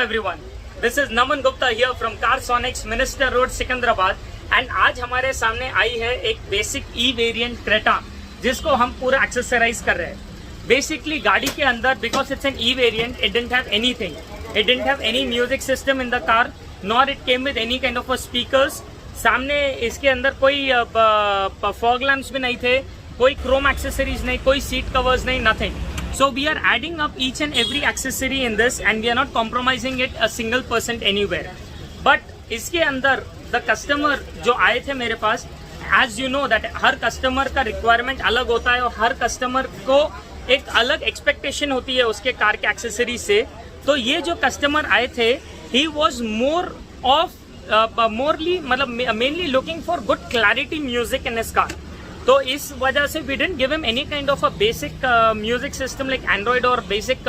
everyone. This is Naman Gupta here from Carsonics, Minister Road, Secunderabad. And आज हमारे सामने आई है एक बेसिक ई वेरिएंट क्रेटा जिसको हम पूरा एक्सेसराइज कर रहे हैं. बेसिकली गाड़ी के अंदर because it's an E variant, it didn't have anything, it didn't have any music system in the car, nor it came with any kind of speakers. सामने इसके अंदर कोई फॉग लैम्प्स भी नहीं थे, कोई क्रोम एक्सेसरीज नहीं, कोई सीट कवर्स नहीं, nothing. So we are adding up each and every accessory in this and we are not compromising it a single % anywhere. But इसके अंदर the customer जो आए थे मेरे पास, as you know that her customer का requirement अलग होता है और हर customer को एक अलग expectation होती है उसके कार के accessory से. तो ये जो customer आए थे, he was more of मतलब mainly looking for good clarity music in his car. तो इस वजह से we didn't give him any kind of a basic music system like Android or basic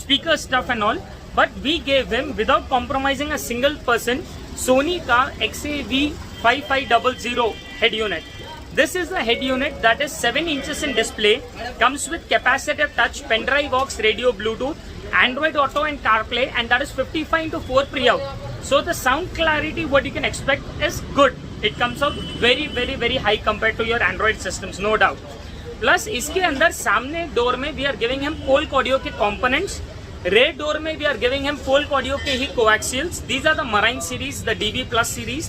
speaker stuff and all, but we gave him without compromising a single % Sony का XAV5500 head unit. This is the head unit that is 7 inches in display, comes with capacitive touch, pen drive aux, radio, Bluetooth, Android Auto and CarPlay, and that is 55:4 pre-out. So the sound clarity what you can expect is good. It comes out very high compared to your Android systems, no doubt. Plus इसके अंदर सामने door में we are giving him Polk Audio के components, rear door में we are giving him Polk Audio के ही coaxials. These are the Marine series, the DB Plus series.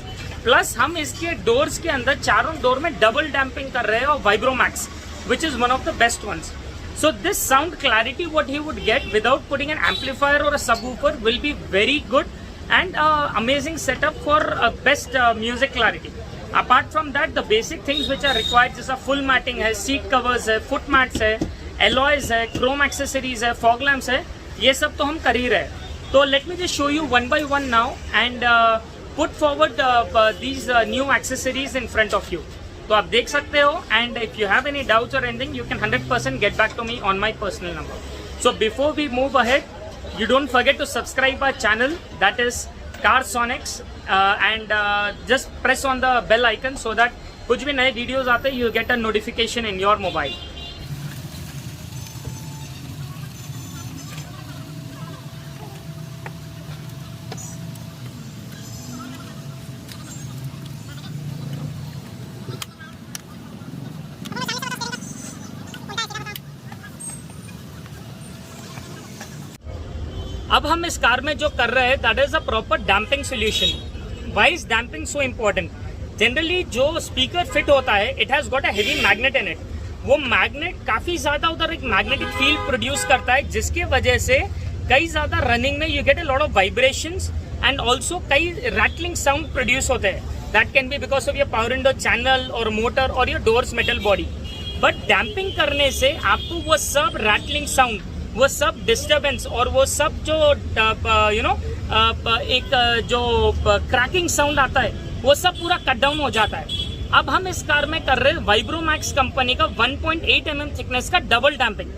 Plus हम इसके doors के अंदर चारों डोर में डबल डैम्पिंग कर रहे हैं और Vibromax, which is one of the best ones. So this sound clarity what he would get without putting an amplifier or a subwoofer will be very good and amazing setup for best music clarity. Apart from that, the basic things which are required जैसा full matting है, seat covers है, foot mats है, alloys है, chrome accessories है, fog lamps है, ये सब तो हम कर ही रहे हैं. तो let me just show you one by one now and put forward these new accessories in front of you. तो आप देख सकते हो and if you have any doubts or anything, you can 100% get back to me on my personal number. So before we move ahead, you don't forget to subscribe our channel, that is Carsonics, and just press on the bell icon so that कुछ भी नए videos आते you get a notification in your mobile. अब हम इस car में जो कर रहे हैं that is a proper damping solution. Why is damping so important? Generally जो स्पीकर फिट होता है it has got a heavy magnet in it. वो मैग्नेट काफी ज्यादा उधर एक मैग्नेटिक फील्ड प्रोड्यूस करता है जिसके वजह से कई ज्यादा रनिंग में you get a lot of vibrations and also कई रैटलिंग साउंड प्रोड्यूस होते हैं. That can be because of your power window channel और मोटर और your doors metal body. But damping करने से आपको वो सब रैटलिंग साउंड, वो सब डिस्टर्बेंस और वो सब जो एक जो क्रैकिंग साउंड आता है वो सब पूरा कट डाउन हो जाता है. अब हम इस कार में कर रहे हैं वाइब्रोमैक्स कंपनी का 1.8 mm थिकनेस का डबल डैम्पिंग.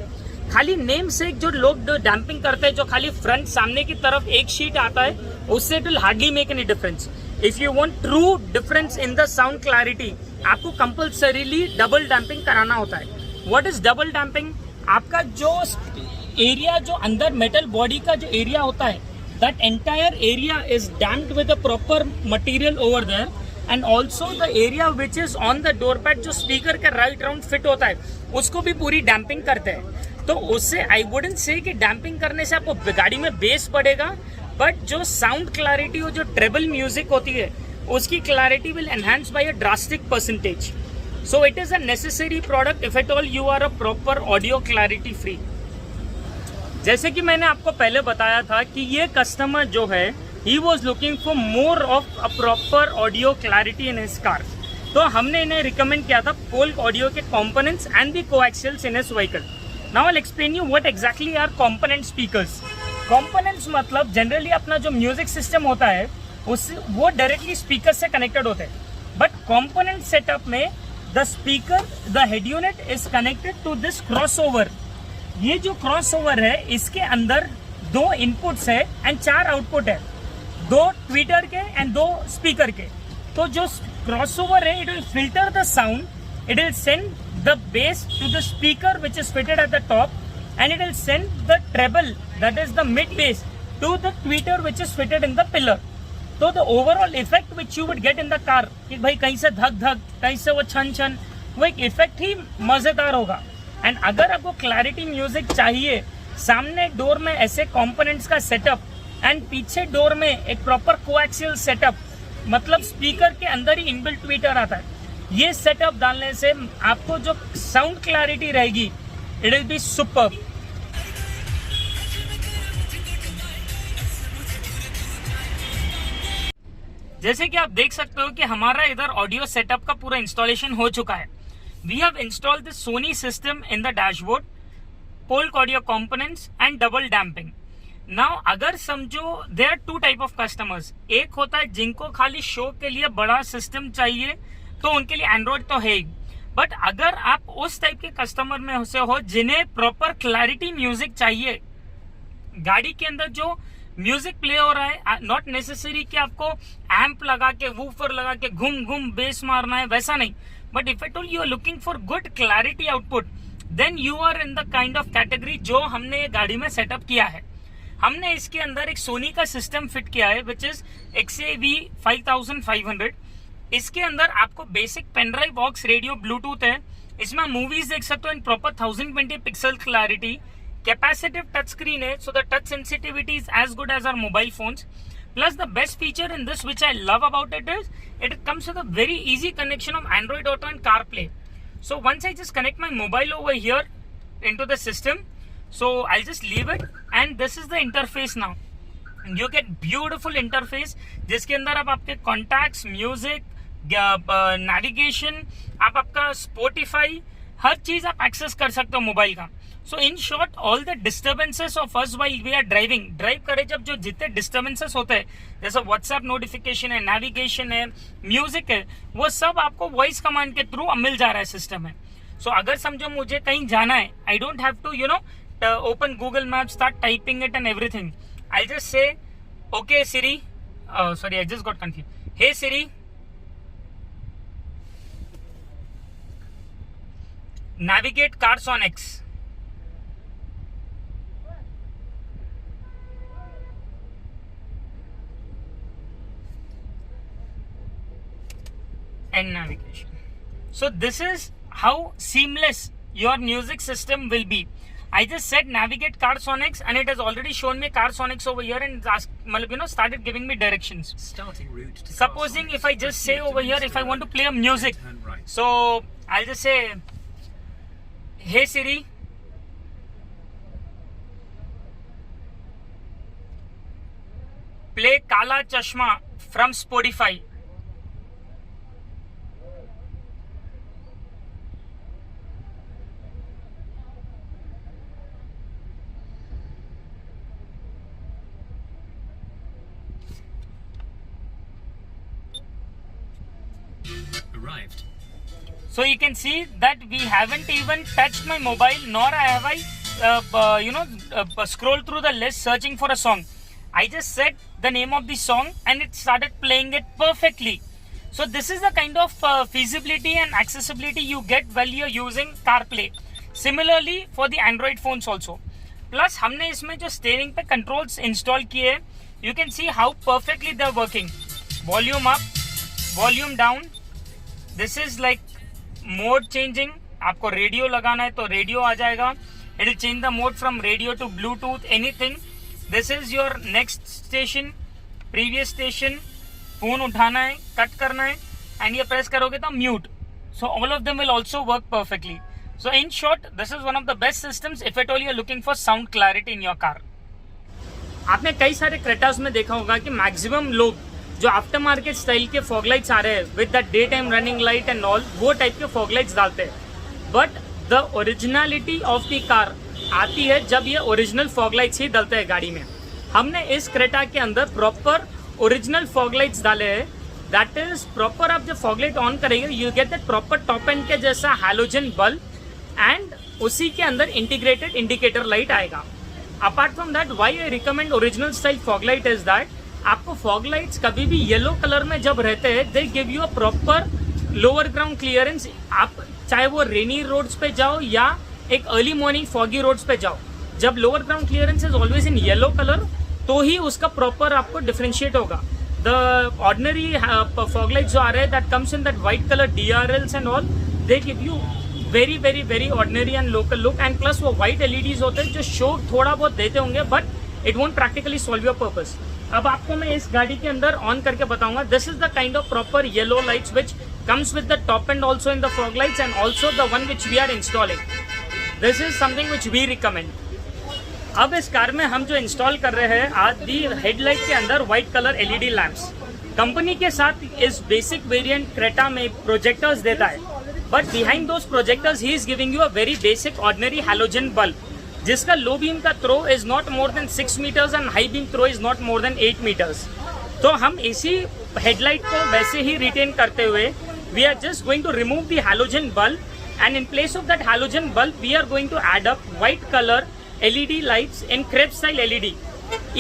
खाली नेम से जो लोग डैम्पिंग करते हैं जो खाली फ्रंट सामने की तरफ एक शीट आता है उससे it will hardly make any difference. If you want true difference in the sound clarity आपको कंपल्सरीली डबल डैम्पिंग कराना होता है. What is double damping? आपका जो एरिया जो अंदर मेटल बॉडी का जो एरिया होता है that entire area is damped with a proper material over there and also the area which is on the door pad जो स्पीकर के राइट राउंड फिट होता है उसको भी पूरी डैम्पिंग करते हैं. तो उससे आई वुडंट से कि डैम्पिंग करने से आपको गाड़ी में बेस पड़ेगा, बट जो साउंड क्लैरिटी और जो ट्रेबल म्यूजिक होती है उसकी clarity will enhance by a drastic percentage. So it is a necessary product if at all you are a proper audio clarity free. जैसे कि मैंने आपको पहले बताया था कि ये कस्टमर जो है he was looking for more of a proper audio clarity in his car. तो हमने इन्हें रिकमेंड किया था पोल्क ऑडियो के components and the coaxials in his vehicle. Now I will explain you what exactly are component speakers. Components मतलब generally अपना जो music system होता है उससे वो डायरेक्टली स्पीकर से कनेक्टेड होते हैं. बट कंपोनेंट सेटअप में the speaker, the head unit is connected to this crossover. ये जो क्रॉसओवर है इसके अंदर 2 इनपुट्स है एंड 4 आउटपुट है, 2 ट्विटर के एंड 2 स्पीकर के. तो जो क्रॉसओवर है it will filter the sound, it will send the bass to the speaker which is fitted at the top and it will send the treble, that is the mid bass, to the tweeter which is fitted in the pillar. तो the overall effect which you would get in the car कि भाई कहीं से धक धक, कहीं से वो छन छन, वो एक इफेक्ट ही मजेदार होगा. एंड अगर आपको क्लैरिटी म्यूजिक चाहिए, सामने डोर में ऐसे कंपोनेंट्स का सेटअप एंड पीछे डोर में एक प्रॉपर कोएक्सियल सेटअप, मतलब स्पीकर के अंदर ही इनबिल्ट ट्वीटर आता है. ये सेटअप डालने से आपको जो साउंड क्लैरिटी रहेगी, इट विल बी सुपर्ब. जैसे कि आप देख सकते हो कि हमारा इधर ऑडियो सेटअप का पूरा इंस्टॉलेशन हो चुका है. We have installed the Sony system in the dashboard, Polk audio components and double damping. Now अगर समझो there are two type of customers. एक होता है जिनको खाली शो के लिए बड़ा सिस्टम चाहिए, तो उनके लिए एंड्रॉइड तो है ही. बट अगर आप उस टाइप के कस्टमर में से हो जिन्हें प्रॉपर क्लैरिटी म्यूजिक चाहिए, गाड़ी के अंदर जो म्यूजिक प्ले हो रहा है, नॉट नेसेसरी कि आपको एम्प लगा के, वूफर लगा के घूम घूम बेस मारना है, वैसा नहीं. But if at all you are looking for good clarity output, then you are in the kind of category जो हमने ये गाड़ी में सेटअप किया है. हमने इसके अंदर एक सोनी का सिस्टम फिट किया है विच इज XAV 5500. इसके अंदर आपको basic pendrive box, radio, Bluetooth है. इसमें मूवीज देख सकते हो in proper 1020 pixel clarity. Capacitive touch screen है, so the touch sensitivity is as good as our mobile phones. Plus the best feature in this which I love about it is it comes with a very easy connection of Android Auto and CarPlay. So once I just connect my mobile over here into the system, so I'll just leave it and this is the interface now. You get beautiful interface जिसके अंदर आप आपके contacts, music, navigation, आप आपका Spotify, हर चीज आप access कर सकते हो मोबाइल का. So in short all the disturbances of us while we are drive करे जब जो जितने डिस्टर्बेंसेस होते हैं, जैसे व्हाट्सएप नोटिफिकेशन है, नेविगेशन है, म्यूजिक है, वो सब आपको वॉइस कमांड के थ्रू मिल जा रहा है सिस्टम में. सो अगर समझो मुझे कहीं जाना है, I don't have to open Google map, start typing it and everything. I just say okay Siri, sorry I just got confuse. Hey Siri, navigate cars on X. And navigation. So this is how seamless your music system will be. I just said navigate cars on X and it has already shown me cars on X over here and started giving me directions. Starting route to Supposing if I just say over here, if I want to play a music, so I'll just say Hey Siri, play Kala Chashma from Spotify. Arrived. So you can see that we haven't even touched my mobile, nor have I scrolled through the list searching for a song. I just said the name of the song and it started playing it perfectly. So this is the kind of feasibility and accessibility you get while you're using CarPlay. Similarly for the Android phones also. Plus हमने इसमें जो steering पे controls install किए हैं, you can see how perfectly they're working. Volume up, volume down. This is like mode changing. आपको radio लगाना है तो रेडियो आ जाएगा. It will change the mode from radio to Bluetooth, anything. This is your next station, previous station. Phone उठाना है, cut करना है एंड ये प्रेस करोगे तो mute. So all of them will also work perfectly. So in short this is one of the best systems if at all you are looking for sound clarity in your car. आपने कई सारे क्रेटास में देखा होगा कि maximum लोग जो after market style के फॉग लाइट्स आ रहे हैं with the day time running light and all, वो टाइप के फॉग लाइट्स डालते हैं. But the originality of the car आती है जब ये ओरिजिनल फॉग लाइट्स ही डलते हैं गाड़ी में. हमने इस क्रेटा के अंदर प्रॉपर ओरिजिनल फॉग लाइट्स डाले हैं. दैट इज प्रॉपर, आप जब फॉग लाइट ऑन करेंगे you get that proper top and के जैसा हैलोजन बल्ब एंड उसी के अंदर इंटीग्रेटेड इंडिकेटर लाइट आएगा. Apart from that why I recommend original style fog light is that आपको फॉग लाइट्स कभी भी येलो कलर में जब रहते हैं, they give you a proper lower ground clearance. आप चाहे वो रेनी रोड्स पे जाओ या एक अर्ली मॉर्निंग फॉगी रोड्स पे जाओ, जब lower ground clearance is always in yellow colour, तो ही उसका प्रॉपर आपको डिफरेंशिएट होगा. द ऑर्डिनरी फॉग लाइट जो आ रहे हैं that comes in that white colour DRLs and all, they give you very very very ordinary and local look. And plus वो white LEDs होते हैं जो शो थोड़ा बहुत देते होंगे, but it won't practically solve your purpose. अब आपको मैं इस गाड़ी के अंदर ऑन करके बताऊंगा. This is the kind of proper yellow lights which comes with the top end also in the fog lights and also the one which we are installing. This is something which we recommend. अब इस car में हम जो install कर रहे हैं आदि headlight के अंदर white colour LED lamps. Company के साथ इस बेसिक वेरिएंट क्रेटा में प्रोजेक्टर्स देता है, but behind those projectors he is giving you a very basic ordinary halogen bulb, जिसका लो बीम का throw is not more than 6 metres and high beam throw is not more than 8 metres. तो हम इसी headlight को वैसे ही retain करते हुए we are just going to remove the halogen bulb, and in place of that halogen bulb we are going to add up white color LED lights in crepe style LED.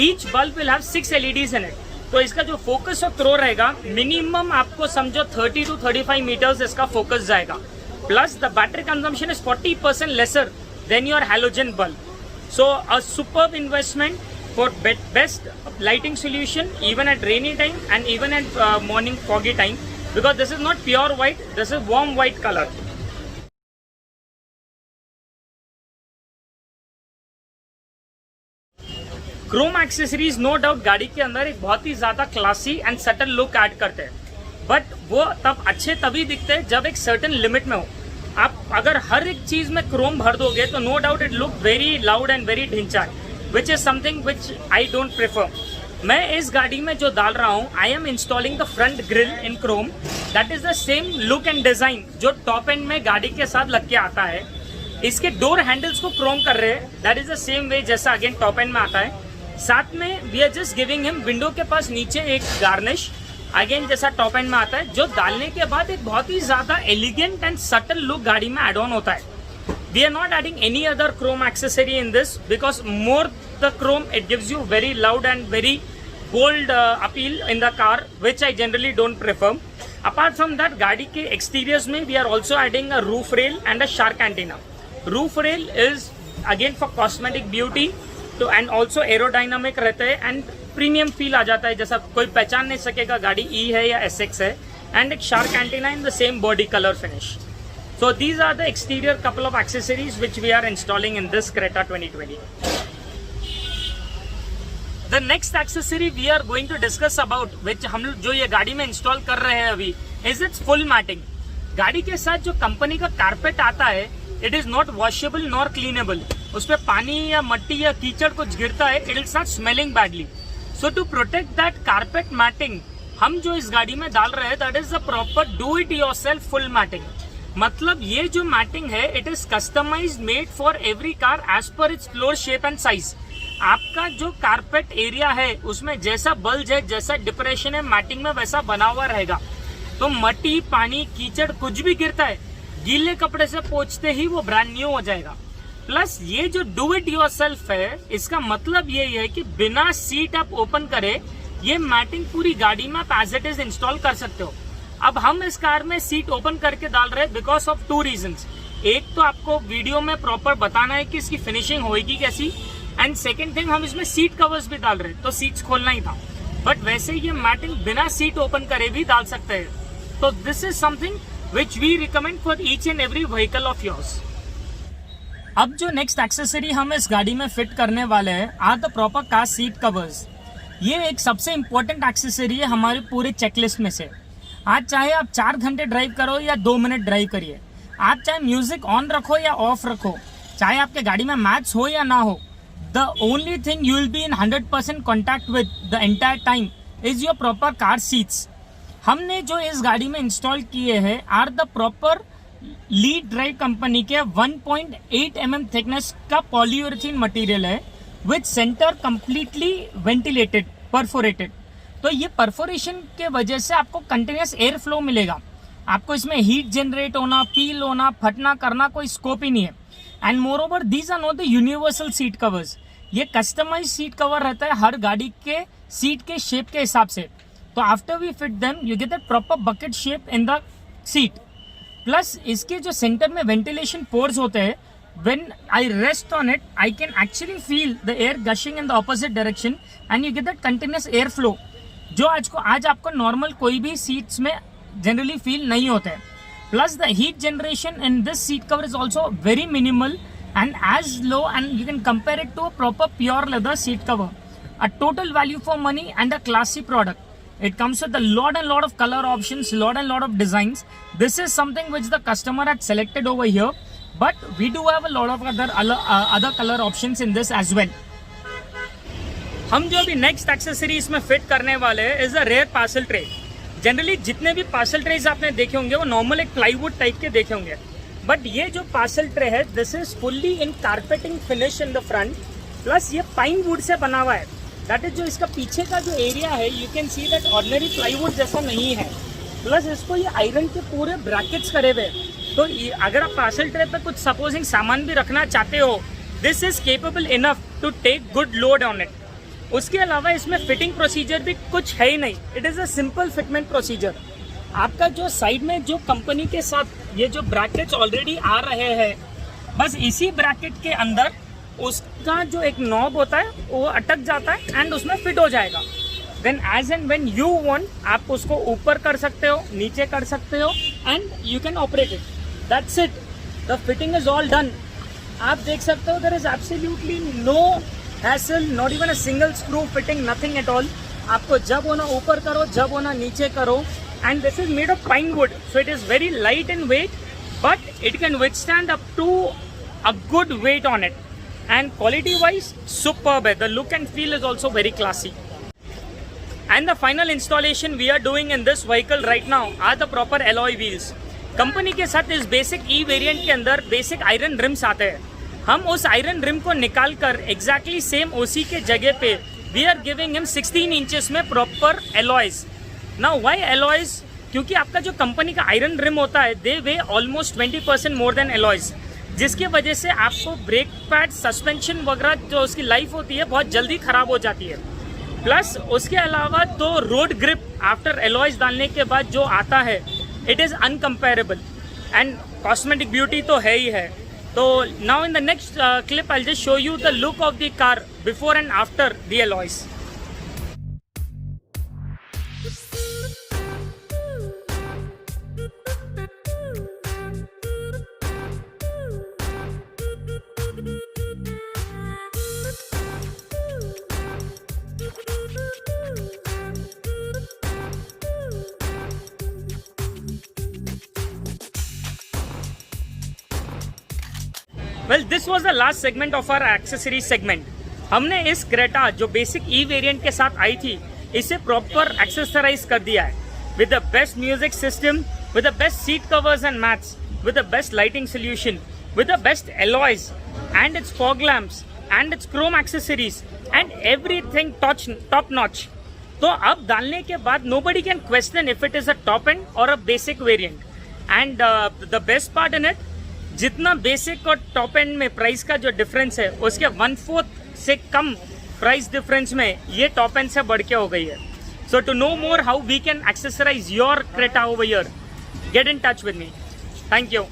Each bulb will have 6 LEDs in it. तो इसका जो focus और throw रहेगा minimum आपको समझो 30 to 35 metres इसका focus जाएगा. Plus the battery consumption is 40% lesser than your halogen bulb. So a superb investment for best lighting solution even at rainy time and even at morning foggy time, because this is not pure white, this is warm white color. Chrome accessories no doubt गाड़ी के अंदर एक बहुत ही ज्यादा classy and subtle look add करते हैं, but वो तब अच्छे तभी दिखते हैं जब एक सर्टेन लिमिट में हो. आप अगर हर एक चीज में क्रोम भर दोगे तो no doubt it look very loud and very ढिंचा, which is something which I don't prefer. मैं इस गाड़ी में जो डाल रहा हूँ, I am installing the front grille in chrome. That is the same look and design जो टॉप एंड में गाड़ी के साथ लग के आता है. इसके डोर हैंडल्स को क्रोम कर रहे हैं, that is the same way जैसा अगेन टॉप एंड में आता है. साथ में we are just giving him window के पास नीचे एक गार्निश अगेन जैसा टॉप एंड में आता है, जो डालने के बाद एक बहुत ही ज्यादा एलिगेंट एंड सटल लुक गाड़ी में एड ऑन होता है. We are not adding any other chrome accessory in this, because more the chrome it gives you very loud and very bold appeal in the car, which I generally don't prefer. Apart from that, गाड़ी के exteriors में we are also adding a roof rail and a shark antenna. Roof rail is again for cosmetic beauty, तो and also aerodynamic रहता है and premium feel आ जाता है, जैसा कोई पहचान नहीं सकेगा गाड़ी E है या SX है. And एक shark antenna in the same body color finish. So these are the exterior couple of accessories which we are installing in this Creta 2020. The next accessory we are going to discuss about, which हम जो ये गाड़ी में install कर रहे हैं अभी, is its full matting. गाड़ी के साथ जो कंपनी का कारपेट आता है, it is not washable nor cleanable. उस पर पानी या मट्टी या कीचड़ कुछ गिरता है, it will start smelling badly. So to protect that carpet matting, हम जो इस गाड़ी में डाल रहे हैं, that is the proper do it yourself full matting. मतलब ये जो मैटिंग है it is customised made for every car as per its floor shape and size. आपका जो कारपेट एरिया है उसमें जैसा बल्ज है, जैसा डिप्रेशन है मैटिंग में, वैसा बना हुआ रहेगा. तो मट्टी पानी कीचड़ कुछ भी गिरता है, गीले कपड़े से पोंछते ही वो ब्रांड न्यू हो जाएगा. प्लस ये जो डू इट योरसेल्फ है, इसका मतलब ये है कि बिना सीट आप ओपन करे ये मैटिंग पूरी गाड़ी में आप एज इट इज इंस्टॉल कर सकते हो. अब हम इस कार में सीट ओपन करके डाल रहे हैं बिकॉज ऑफ 2 रीजंस. एक तो आपको वीडियो में प्रॉपर बताना है कि इसकी फिनिशिंग होगी कैसी, एंड सेकंड थिंग हम इसमें सीट कवर्स भी डाल रहे हैं, तो सीट्स खोलना ही था. बट वैसे ये मैटिंग बिना सीट ओपन करे भी डाल सकते हैं. तो this is something which we recommend for each and every vehicle of yours. अब जो नेक्स्ट एक्सेसरी हम इस गाड़ी में फिट करने वाले हैं are the proper car seat covers. ये एक सबसे इंपॉर्टेंट एक्सेसरी है हमारे पूरे चेकलिस्ट में से. आज चाहे आप 4 घंटे ड्राइव करो या 2 मिनट ड्राइव करिए, आप चाहे म्यूजिक ऑन रखो या ऑफ रखो, चाहे आपके गाड़ी में मैच हो या ना हो, the only thing you will be in 100% contact with the entire time is your proper car seats. हमने जो इस गाड़ी में इंस्टॉल किए हैं are the proper lead drive company के 1.8 mm थिकनेस का पॉलीयूरेथीन मटेरियल है, with centre completely ventilated perforated. तो ये परफोरेशन के वजह से आपको कंटिन्यूस एयर फ्लो मिलेगा. आपको इसमें हीट जनरेट होना, पील होना, फटना करना कोई स्कोप ही नहीं है. And moreover these are not the universal seat covers. ये कस्टमाइज सीट कवर रहता है हर गाड़ी के सीट के शेप के हिसाब से. तो after we fit them you get the proper bucket shape in the seat. Plus इसके जो सेंटर में वेंटिलेशन पोर्स होते हैं when I rest on it, I can actually feel the air gushing in the opposite direction and you get that continuous airflow जो आज आपको normal कोई भी सीट्स में जनरली फील नहीं होता है. Plus the heat generation in this seat cover is also very minimal and as low, and you can compare it to a proper pure leather seat cover. A total value for money and a classy product. It comes with a lot and lot of color options, lot and lot of designs. This is something which the customer had selected over here, but we do have a lot of other color options in this as well. हम जो अभी next accessory इसमें fit करने वाले हैं is a rear parcel tray. Generally जितने भी parcel trays आपने देखे होंगे वो नॉर्मल एक प्लाईवुड टाइप के देखे होंगे, बट ये जो पार्सल ट्रे है this is fully in carpeting finish in the front, plus ये पाइन वुड से बना हुआ है. दैट इज जो इसका पीछे का जो एरिया है you can see that ordinary plywood जैसा नहीं है. प्लस इसको ये आयरन के पूरे ब्रैकेट्स करे हुए हैं, तो अगर आप पार्सल ट्रे पे कुछ सपोजिंग सामान भी रखना चाहते हो this is capable enough to take good load on it. उसके अलावा इसमें फिटिंग प्रोसीजर भी कुछ है ही नहीं. It is a simple fitment procedure. आपका जो साइड में जो कंपनी के साथ ये जो ब्रैकेट्स ऑलरेडी आ रहे हैं, बस इसी ब्रैकेट के अंदर उसका जो एक नॉब होता है वो अटक जाता है एंड उसमें फिट हो जाएगा. Then as and when you want आप उसको ऊपर कर सकते हो, नीचे कर सकते हो and you can operate it. That's it. The fitting is all done. आप देख सकते हो there is absolutely no hassle, not even a single screw fitting, nothing at all. आपको जब होना ऊपर करो, जब होना नीचे करो. And this is made of pine wood, so it is very light in weight, but it can withstand up to a good weight on it. And quality wise, superb. The look and feel is also very classy. And the final installation we are doing in this vehicle right now are the proper alloy wheels. Company के साथ इस basic ई variant के अंदर basic iron RIMS आते हैं. हम उस iron rim को निकाल कर एग्जैक्टली सेम ओसी के जगह पे we are giving him 16 inches में proper alloys. Now why alloys? क्योंकि आपका जो कंपनी का आयरन रिम होता है they weigh almost 20% more than alloys, जिसके वजह से आपको ब्रेक पैड, सस्पेंशन वगैरह जो उसकी लाइफ होती है बहुत जल्दी ख़राब हो जाती है. प्लस उसके अलावा तो रोड ग्रिप आफ्टर एलॉयज डालने के बाद जो आता है it is incomparable and cosmetic beauty तो है ही है. तो now in the next clip I will just show you the look of the car before and after the alloys. Well this was the last segment of our accessory segment. हमने इस Creta जो basic ई variant के साथ आई थी इसे proper accessorise कर दिया है with the best music system, with the best seat covers and mats, with the best lighting solution, with the best alloys and it's fog lamps and it's Chrome accessories and everything top notch. तो अब डालने के बाद nobody can question if it is a top end or a basic variant. And the best part in it, जितना basic और top and में price का जो डिफरेंस है उसके 1/4 से कम प्राइस डिफरेंस में ये टॉप एंड से बढ़ के हो गई है. So to know more how we can accessorise your Creta over here, get in touch with me. Thank you.